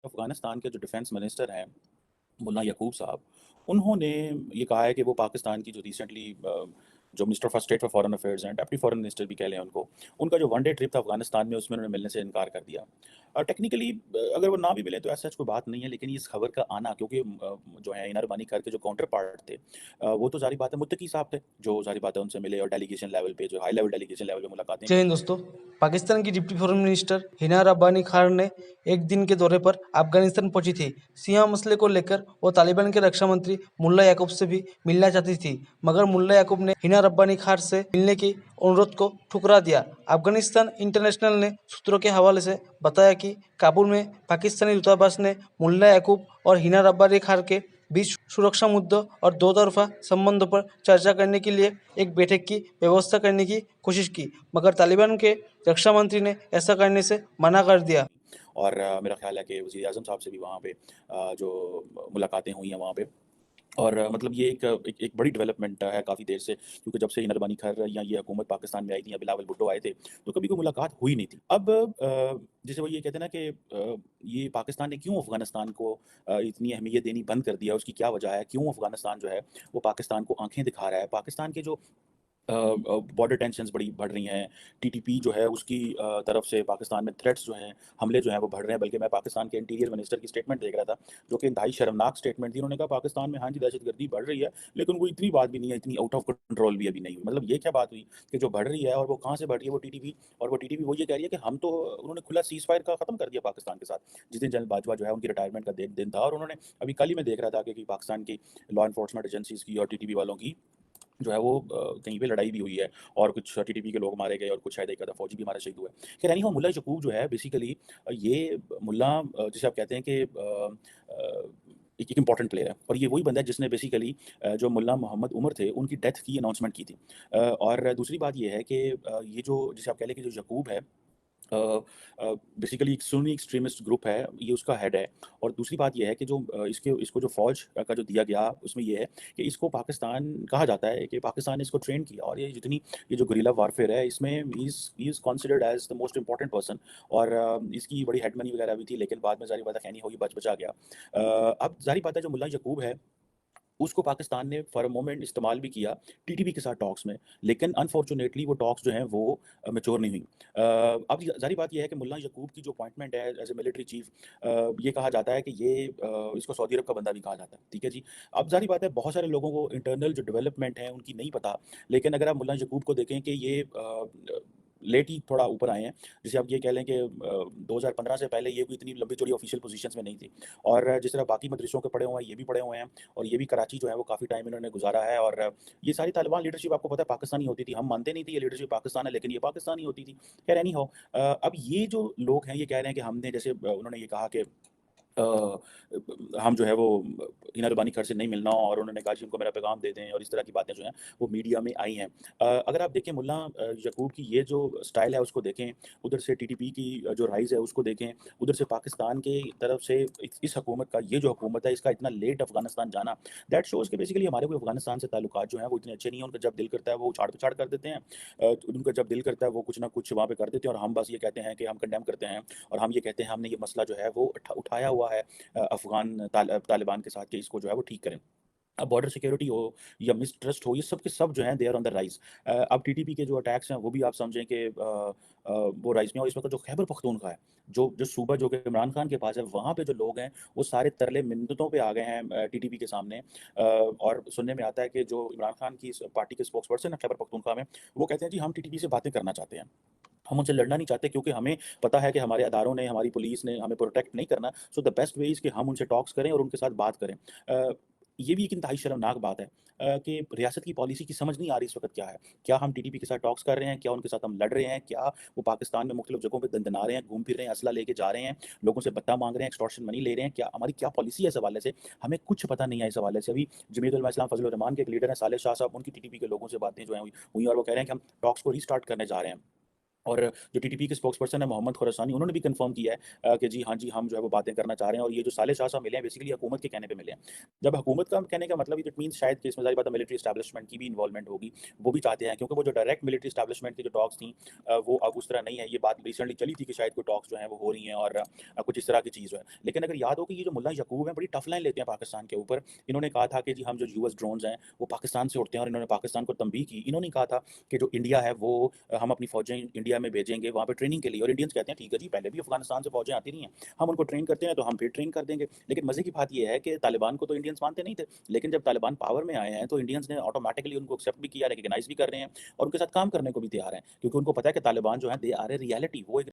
अफ़गानिस्तान के जो defence minister हैं, मुल्ला यकूब साहब, उन्होंने ये कहा है कि वो पाकिस्तान की जो रिसेंटली जो minister of state for foreign affairs हैं, डेप्टी फॉरेन मिनिस्टर भी कह लें उनको, उनका जो वन डे ट्रिप था अफ़गानिस्तान में, उसमें उन्होंने मिलने से इनकार कर दिया। टेक्निकली अगर वो ना भी मिले तो ऐसा सच कोई बात नहीं है, लेकिन इस खबर का आना क्योंकि जो है इनार बानी कर के जो काउंटर पार्ट थे, वो तो ज़ाहिर बात है मुत्तकी साहब थे, जो ज़ाहिर बात है उनसे मिले और डेलीगेशन लेवल पे, जो हाई लेवल डेलीगेशन लेवल पे मुलाकातें जय की। हिंद दोस्तों। पाकिस्तान की deputy foreign minister Hina Rabbani Khan ने एक दिन के दौरे पर अफगानिस्तान पहुंची थी। सिया मसले को लेकर वो तालिबान के रक्षा मंत्री मुल्ला याकूब से भी मिलना चाहती थी, मगर मुल्ला याकूब ने हिना रब्बानी खान से मिलने की अनुरोध को ठुकरा दिया। अफगानिस्तान इंटरनेशनल ने सूत्रों के हवाले से बताया कि काबुल में पाकिस्तानी दूतावास ने मुल्ला याकूब और हिना रब्बानी खान के बीच सुरक्षा मुद्दों और दो तरफा संबंधों पर चर्चा करने के लिए एक बैठक की व्यवस्था करने की कोशिश की, मगर तालिबान के रक्षा मंत्री ने ऐसा करने से मना कर दिया। और मेरा ख्याल है कि वज़ीर आज़म साहब से भी वहाँ पे जो मुलाकातें हुई हैं वहाँ पे। और मतलब ये एक बड़ी डेवलपमेंट है काफ़ी देर से, क्योंकि जब से नरबानी खैर या ये हुकूमत पाकिस्तान में आई थी या बिलावल भुट्टो आए थे, तो कभी कोई मुलाकात हुई नहीं थी। अब जैसे वो ये कहते हैं ना कि ये पाकिस्तान ने क्यों अफ़गानिस्तान को इतनी अहमियत देनी बंद कर दिया, उसकी क्या वजह है? क्यों अफ़गानिस्तान जो है वो पाकिस्तान को आँखें दिखा रहा है? पाकिस्तान के जो बॉर्डर टेंशन्स बड़ी बढ़ रही हैं, टीटीपी जो है उसकी तरफ से पाकिस्तान में थ्रेट्स जो हैं, हमले जो हैं वो बढ़ रहे हैं। बल्कि मैं पाकिस्तान के इंटीरियर मिनिस्टर की स्टेटमेंट देख रहा था, जो कि इंतहाई शर्मनाक स्टेटमेंट थी। उन्होंने कहा पाकिस्तान में हाँ जी दहशतगर्दी बढ़ रही है, लेकिन वो इतनी बात भी नहीं है, इतनी आउट ऑफ कंट्रोल भी अभी नहीं हुई। मतलब ये क्या बात हुई कि जो बढ़ रही है और वो कहाँ से बढ़ रही है, वो टीटीपी। और वो टीटीपी वो ये कह रही है कि हम तो, उन्होंने खुला सीज़ फायर का ख़त्म कर दिया पाकिस्तान के साथ। जिस दिन जनरल बाजवा जो है उनकी रिटायरमेंट का दिन था, और उन्होंने अभी कल ही मैं देख रहा था कि पाकिस्तान की लॉ एनफोर्समेंट एजेंसीज़ की और टीटीपी वालों की जो है वो कहीं पे लड़ाई भी हुई है, और कुछ टीटीपी के लोग मारे गए और कुछ शायद एक आधा फौजी भी हमारा शहीद हुआ है। खैर एनीहाउ, मुल्ला यकूब जो है बेसिकली ये मुल्ला जिसे आप कहते हैं कि एक इम्पोर्टेंट प्लेयर है, और ये वही बंदा है जिसने बेसिकली जो मुल्ला मोहम्मद उमर थे उनकी डेथ की अनाउंसमेंट की थी। और दूसरी बात ये है कि ये जो जिसे आप कह लें कि जो यकूब है, बेसिकली एक सुन्नी एक्सट्रीमिस्ट ग्रुप है, ये उसका हेड है। और दूसरी बात ये है कि जो इसको जो फ़ौज का जो दिया गया उसमें ये है कि इसको पाकिस्तान कहा जाता है कि पाकिस्तान ने इसको ट्रेन किया, और ये जो गुरिल्ला वारफेयर है इसमें he is considered as the most important person. और इसकी बड़ी हेड मनी वगैरह भी थी, लेकिन बाद में ज़ाहिर बात है खैनी होगी, बचा गया। अब ज़ाहिर बात है जो मुल्ला यकूब है उसको पाकिस्तान ने फॉर अ मोमेंट इस्तेमाल भी किया टीटीपी के साथ टॉक्स में, लेकिन अनफॉर्चुनेटली वो टॉक्स जो हैं वो मैच्योर नहीं हुई। अब ज़ाहिर बात ये है कि मुल्ला यकूब की जो अपॉइंटमेंट है एज़ अ मिलिट्री चीफ, ये कहा जाता है कि ये इसको सऊदी अरब का बंदा भी कहा जाता है, ठीक है जी। अब ज़ाहिर बात है बहुत सारे लोगों को इंटरनल जो डेवलपमेंट है उनकी नहीं पता, लेकिन अगर आप मुल्ला यकूब को देखें कि ये लेट ही थोड़ा ऊपर आए हैं। जैसे आप ये कह लें कि 2015 से पहले ये कोई इतनी लंबी-चौड़ी ऑफ़िशियल पोज़ीशंस में नहीं थी, और जिस तरह बाकी मदरसों के पढ़े हुए हैं, ये भी पढ़े हुए हैं, और ये भी कराची जो है वो काफ़ी टाइम इन्होंने गुज़ारा है। और ये सारी तालिबान लीडरशिप आपको पता है पाकिस्तानी होती थी। हम मानते नहीं थे ये लीडरशिप पाकिस्तान है, लेकिन ये पाकिस्तानी होती थी। खैर एनी हाउ, अब ये जो लोग हैं ये कह रहे हैं कि हमने जैसे उन्होंने ये कहा कि अ, हम जो है वो हिना रब्बानी खैर से नहीं मिलना, और उन्होंने कहा जी उनको मेरा पैगाम दे दें, और इस तरह की बातें जो हैं वो मीडिया में आई हैं। अगर आप देखें मुल्ला यकूब की ये जो स्टाइल है उसको देखें, उधर से टीटीपी की जो राइज़ है उसको देखें, उधर से पाकिस्तान की तरफ से इस हुकूमत का, ये जो हुकूमत है इसका इतना लेट अफ़गानिस्तान जाना, दैट शोज़ कि बेसिकली हमारे कोई अफ़गानिस्तान से ताल्लुकात जो हैं वो इतने अच्छे नहीं हैं। उनका जब दिल करता है वो उछाड़-पिछाड़ कर देते हैं। उनका जब दिल करता है वो कुछ ना कुछ वहाँ पे कर देते हैं, और हम बस ये कहते हैं कि हम कंडेम करते हैं, और हम ये कहते हैं हमने ये मसला जो है वो उठाया हुआ है अफ़गान तालिबान के साथ, कि इसको जो है वो ठीक करें। अब बॉर्डर सिक्योरिटी हो या मिसट्रस्ट हो, ये सब के सब जो हैं they are on the rise. अब टीटीपी के जो अटैक्स हैं वो भी आप समझें कि वो राइज़ में, और इस वक़्त जो खैबर पख्तूनख्वा है, जो जो सूबा जो कि इमरान खान के पास है, वहाँ पे जो लोग हैं वो सारे तरले मिन्नतों पे आ गए हैं टीटीपी के सामने। और सुनने में आता है कि जो इमरान खान की पार्टी के स्पोक्स पर्सन है खैबर पख्तूनख्वा में, वो कहते हैं जी हम टीटीपी से बातें करना चाहते हैं, हम उनसे लड़ना नहीं चाहते, क्योंकि हमें पता है कि हमारे अदारों ने, हमारी पुलिस ने हमें प्रोटेक्ट नहीं करना। So the best way is कि हम उनसे टॉक्स करें और उनके साथ बात करें। ये भी एक इंतहाई शर्मनाक बात है कि रियासत की पॉलिसी की समझ नहीं आ रही इस वक़्त क्या है। क्या हम टीटीपी के साथ टॉक्स कर रहे हैं? क्या उनके साथ हम लड़ रहे हैं? क्या वो पाकिस्तान में मुख्तलिफ़ जगहों पे दंदना रहे हैं, घूम फिर रहे हैं, असला लेके जा रहे हैं, लोगों से भत्ता माँग रहे हैं, एक्सटॉर्शन मनी ले रहे हैं? क्या हमारी क्या पॉलिसी है इस हवाले से? हमें कुछ पता नहीं है इस हवाले से। अभी जमीयत उलमा इस्लाम फ़ज़ल उर रहमान के एक लीडर हैं सालेह शाह साहब, उनकी टीटीपी के लोगों से बातें जो हैं हुई हुई, और वो कह रहे हैं कि हम टॉक्स को रीस्टार्ट करने जा रहे हैं। और जो टीटीपी के स्पोक्सपर्सन है मोहम्मद खुरासानी, उन्होंने भी कन्फर्म किया है कि जी हाँ जी, हम जो है वो बातें करना चाह रहे हैं और ये जो साले शाह साहब मिले हैं बेसिकली हुकूमत के कहने पे मिले हैं। जब हुकूमत का कहने का मतलब इट मीन्स शायद कि इसमें ज़ाहिर बात है मिलिट्री एस्टैब्लिशमेंट की भी इन्वॉल्वमेंट होगी, वो भी चाहते हैं क्योंकि वो जो डायरेक्ट मिलिट्री एस्टैब्लिशमेंट की जो टॉक्स थी वो अब उस तरह नहीं है। ये बात रिसेंटली चली थी कि शायद कोई टॉक्स जो हैं वो हो रही हैं और कुछ इस तरह की चीज़ है। लेकिन अगर याद हो कि ये जो मुल्ला यकूब हैं बड़ी टफ लाइन लेते हैं पाकिस्तान के ऊपर। इन्होंने कहा था कि जी हम जो यूएस ड्रोन्स हैं वो पाकिस्तान से उड़ते हैं और इन्होंने पाकिस्तान को तंबीह की। इन्होंने कहा था कि जो इंडिया है वो हम अपनी फ़ौजें इंडिया में भेजेंगे वहाँ पे ट्रेनिंग के लिए और इंडियंस कहते हैं ठीक है जी, पहले भी अफ़गानिस्तान से फ़ौजें आती रही हैं, हम उनको ट्रेन करते हैं तो हम फिर ट्रेन कर देंगे। लेकिन मज़े की बात ये है कि तालिबान को तो इंडियंस मानते नहीं थे, लेकिन जब तालिबान पावर में आए हैं तो इंडियंस ने ऑटोमैटिकली उनको एक्सेप्ट भी किया, रिकॉग्नाइज़ भी कर रहे हैं और उनके साथ काम करने को भी तैयार हैं क्योंकि उनको पता है कि तालिबान जो है दे आर ए रियलिटी, वो एक